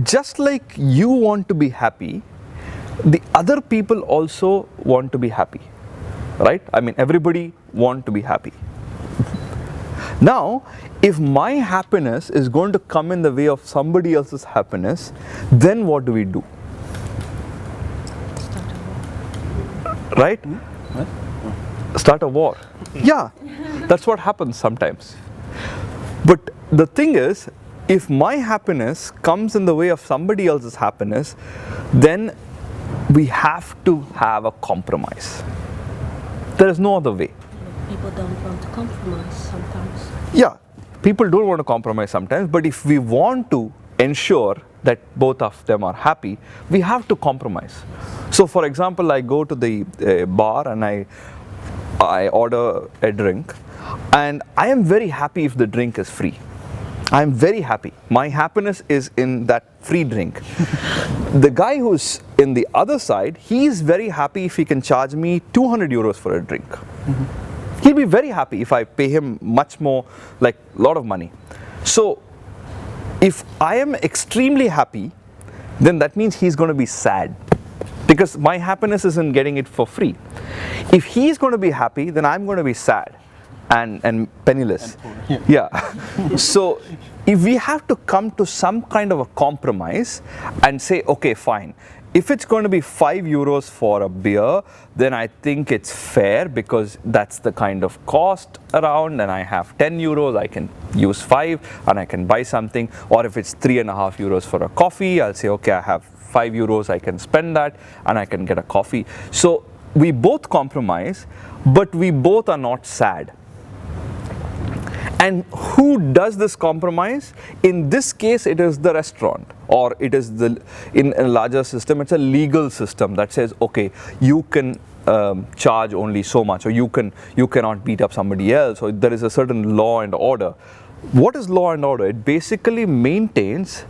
Just like you want to be happy, the other people also want to be happy, right? I mean, everybody want to be happy. Now, if my happiness is going to come in the way of somebody else's happiness, then what do we do? Right? Start a war. Yeah, that's what happens sometimes. But the thing is, if my happiness comes in the way of somebody else's happiness, then we have to have a compromise. There is no other way. People don't want to compromise sometimes. Yeah, people don't want to compromise sometimes, but if we want to ensure that both of them are happy, we have to compromise. So for example, I go to the bar and I order a drink, and I am very happy if the drink is free. I am very happy. My happiness is in that free drink. The guy who's in the other side, he is very happy if he can charge me 200 euros for a drink. He'll be very happy if I pay him much more, like a lot of money. So if I am extremely happy, then that means he's going to be sad, because my happiness isn't getting it for free. If he's going to be happy, then I'm going to be sad and penniless. And yeah. So if we have to come to some kind of a compromise and say, okay, fine, if it's going to be 5 euros for a beer, then I think it's fair, because that's the kind of cost around, and I have 10 euros, I can use 5 and I can buy something. Or if it's 3.5 euros for a coffee, I'll say, okay, I have 5 euros, I can spend that and I can get a coffee. So we both compromise, but we both are not sad. And who does this compromise? In this case, it is the restaurant, or it is in a larger system, it's a legal system that says, okay, you can charge only so much, or you cannot beat up somebody else, or there is a certain law and order. What is law and order? It basically maintains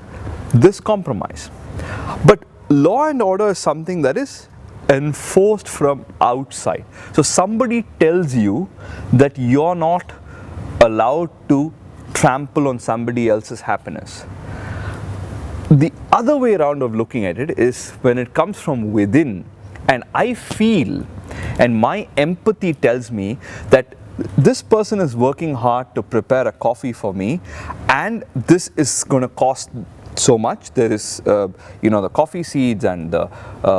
this compromise. But law and order is something that is enforced from outside. So somebody tells you that you're not allowed to trample on somebody else's happiness. The other way around of looking at it is when it comes from within, and I feel, and my empathy tells me that this person is working hard to prepare a coffee for me, and this is going to cost so much. There is the coffee seeds and the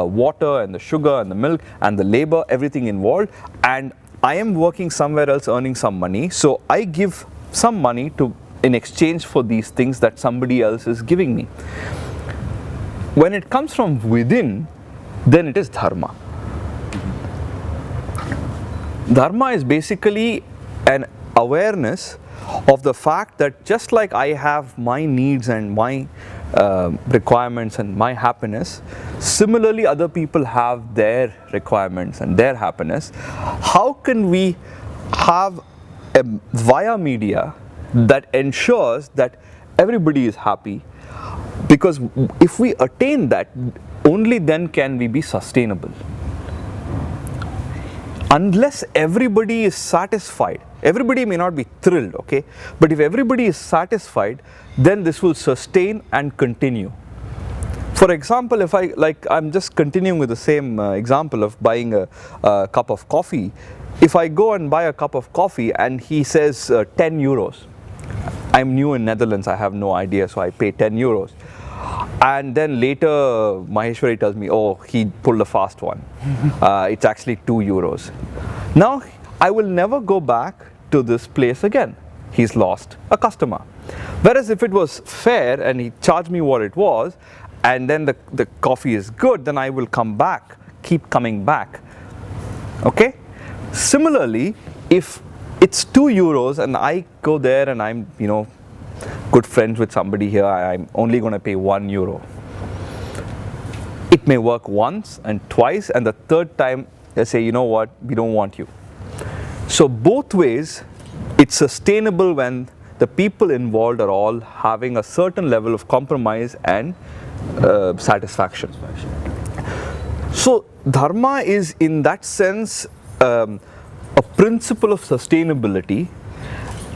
water and the sugar and the milk and the labor, everything involved, and I am working somewhere else earning some money, so I give some money in exchange for these things that somebody else is giving me. When it comes from within, then it is dharma. Dharma is basically an awareness of the fact that just like I have my needs and my requirements and my happiness, similarly other people have their requirements and their happiness. How can we have a via media that ensures that everybody is happy? Because if we attain that, only then can we be sustainable. Unless everybody is satisfied, everybody may not be thrilled, okay? But if everybody is satisfied, then this will sustain and continue. For example, if I'm just continuing with the same example of buying a cup of coffee. If I go and buy a cup of coffee and he says 10 euros, I'm new in Netherlands, I have no idea, so I pay 10 euros. And then later Maheshwari tells me, oh, he pulled a fast one. It's actually 2 euros. Now, I will never go back to this place again. He's lost a customer. Whereas if it was fair and he charged me what it was, and then the coffee is good, then I will come back, keep coming back. Okay? Similarly, if it's 2 euros and I go there and I'm, good friends with somebody here, I'm only going to pay 1 euro. It may work once and twice, and the third time they say, you know what, we don't want you. So both ways, it's sustainable when the people involved are all having a certain level of compromise and satisfaction. So dharma is in that sense a principle of sustainability.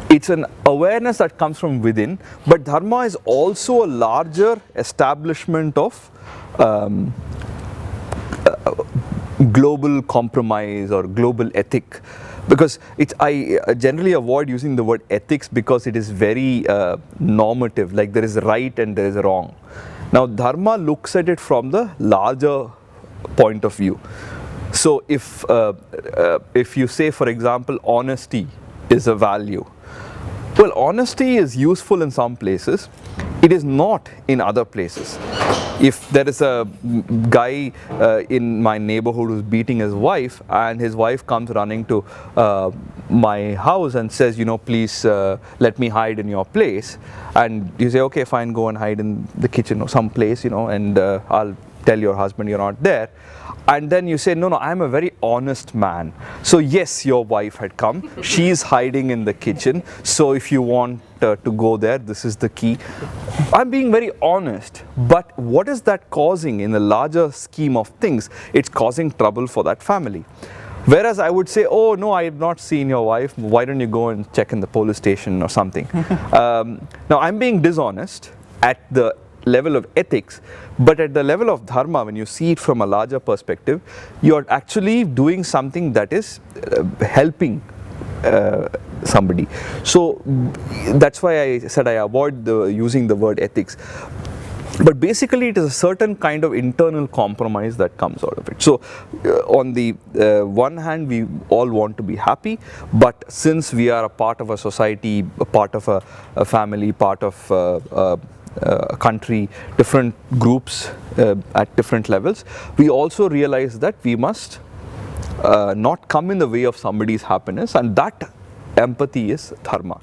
It's an awareness that comes from within, but dharma is also a larger establishment of global compromise or global ethic, because I generally avoid using the word ethics because it is very normative, like there is right and there is wrong. Now dharma looks at it from the larger point of view. So if you say, for example, honesty is a value, well, honesty is useful in some places, it is not in other places. If there is a guy in my neighborhood who's beating his wife, and his wife comes running to my house and says, please let me hide in your place, and you say, okay, fine, go and hide in the kitchen or some place, and I'll tell your husband you're not there. And then you say, no, I'm a very honest man. So yes, your wife had come. She's hiding in the kitchen. So if you want to go there, this is the key. I'm being very honest. But what is that causing in the larger scheme of things? It's causing trouble for that family. Whereas I would say, oh no, I have not seen your wife. Why don't you go and check in the police station or something? Now I'm being dishonest at the level of ethics, but at the level of dharma, when you see it from a larger perspective, you are actually doing something that is helping somebody. So that's why I said I avoid using the word ethics. But basically it is a certain kind of internal compromise that comes out of it. So on the one hand, we all want to be happy, but since we are a part of a society, a part of a family, part of a country, different groups at different levels, we also realize that we must not come in the way of somebody's happiness, and that empathy is dharma.